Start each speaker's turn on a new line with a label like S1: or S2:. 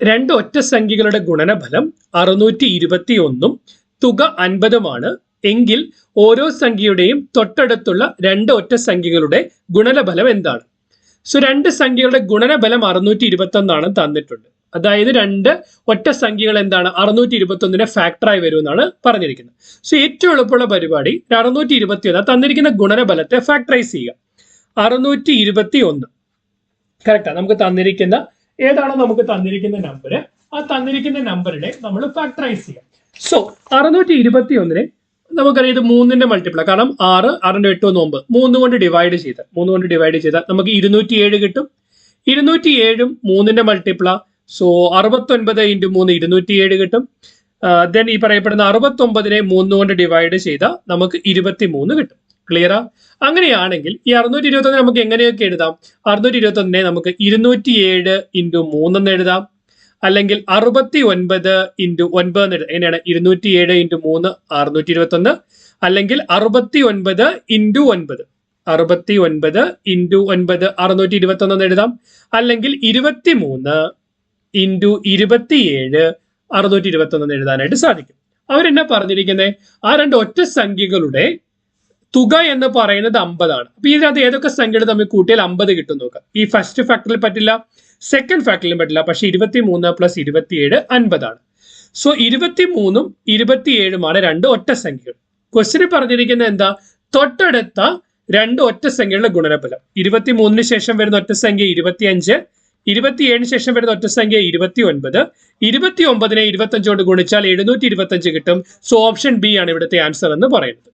S1: രണ്ട് ഒറ്റ സംഖ്യകളുടെ ഗുണനഫലം 621 തുക 50 എങ്കിൽ ഓരോ സംഖ്യയുടെയും തൊട്ടടുത്തുള്ള രണ്ട് ഒറ്റ സംഖ്യകളുടെ ഗുണനഫലം എന്താണ്? സോ രണ്ട് സംഖ്യകളുടെ ഗുണനഫലം 621 തന്നിട്ടുണ്ട്. അതായത് രണ്ട് ഒറ്റ സംഖ്യകൾ എന്താണ് 621 ഫാക്ടറായി വരും എന്നാണ് പറഞ്ഞിരിക്കുന്നത്. സോ ഏറ്റവും എളുപ്പമുള്ള പരിപാടി 621 തന്നിരിക്കുന്ന ഗുണനഫലത്തെ ഫാക്ടറൈസ് ചെയ്യുക. 621 കറക്റ്റാ. നമുക്ക് തന്നിരിക്കുന്ന ഏതാണോ നമുക്ക് തന്നിരിക്കുന്ന നമ്പർ, ആ തന്നിരിക്കുന്ന നമ്പറിനെ നമ്മൾ ഫാക്ടറൈസ് ചെയ്യാം. സോ 621 നമുക്കറിയാം ഇത് 3ന്റെ മൾട്ടിപ്പിൾ, കാരണം 6 6 8 9 3 കൊണ്ട് ഡിവൈഡ് ചെയ്താൽ നമുക്ക് 207 കിട്ടും. 207 3ന്റെ മൾട്ടിപ്പിളാ. സോ 69 × 3 207 കിട്ടും. ദെൻ ഈ പറയപ്പെടുന്ന 69നെ 3 കൊണ്ട് ഡിവൈഡ് ചെയ്താൽ നമുക്ക് 23 കിട്ടും. ക്ലിയറാ? അങ്ങനെയാണെങ്കിൽ ഈ 621 നമുക്ക് എങ്ങനെയൊക്കെ എഴുതാം? 621നെ നമുക്ക് 207 × 3 എന്ന് എഴുതാം, അല്ലെങ്കിൽ 69 × 9 എന്ന് എഴുതാം. എങ്ങനെയാണ്? 207 × 3 621, അല്ലെങ്കിൽ 69 × 9 69 × 9 621 എന്ന് എഴുതാം, അല്ലെങ്കിൽ 23 × 27 621 എന്ന് എഴുതാനായിട്ട് സാധിക്കും. അവരെന്നെ പറഞ്ഞിരിക്കുന്നത് ആ രണ്ട് ഒറ്റ സംഖ്യകളുടെ തുക എന്ന് പറയുന്നത് 50 അപ്പൊ ഇതിനകത്ത് ഏതൊക്കെ സംഖ്യകൾ തമ്മിൽ കൂട്ടിയാൽ 50 കിട്ടും നോക്കാം. ഈ ഫസ്റ്റ് ഫാക്ടറിൽ പറ്റില്ല, സെക്കൻഡ് ഫാക്ടറിലും പറ്റില്ല. പക്ഷെ 23 + 27 50. സോ 23ഉം 27ഉമാണ് രണ്ട് ഒറ്റ സംഖ്യകൾ. ക്വസ്റ്റ്യനിൽ പറഞ്ഞിരിക്കുന്നത് എന്താ? തൊട്ടടുത്ത രണ്ട് ഒറ്റ സംഖ്യകളുടെ ഗുണനഫലം. 23ന് ശേഷം വരുന്ന ഒറ്റ സംഖ്യ 25, 27ന് ശേഷം വരുന്ന ഒറ്റ സംഖ്യ 29, 29നെ 25 കൊണ്ട് ഗുണിച്ചാൽ 725 കിട്ടും. സോ ഓപ്ഷൻ ബി ആണ് ഇവിടുത്തെ ആൻസർ എന്ന് പറയുന്നത്.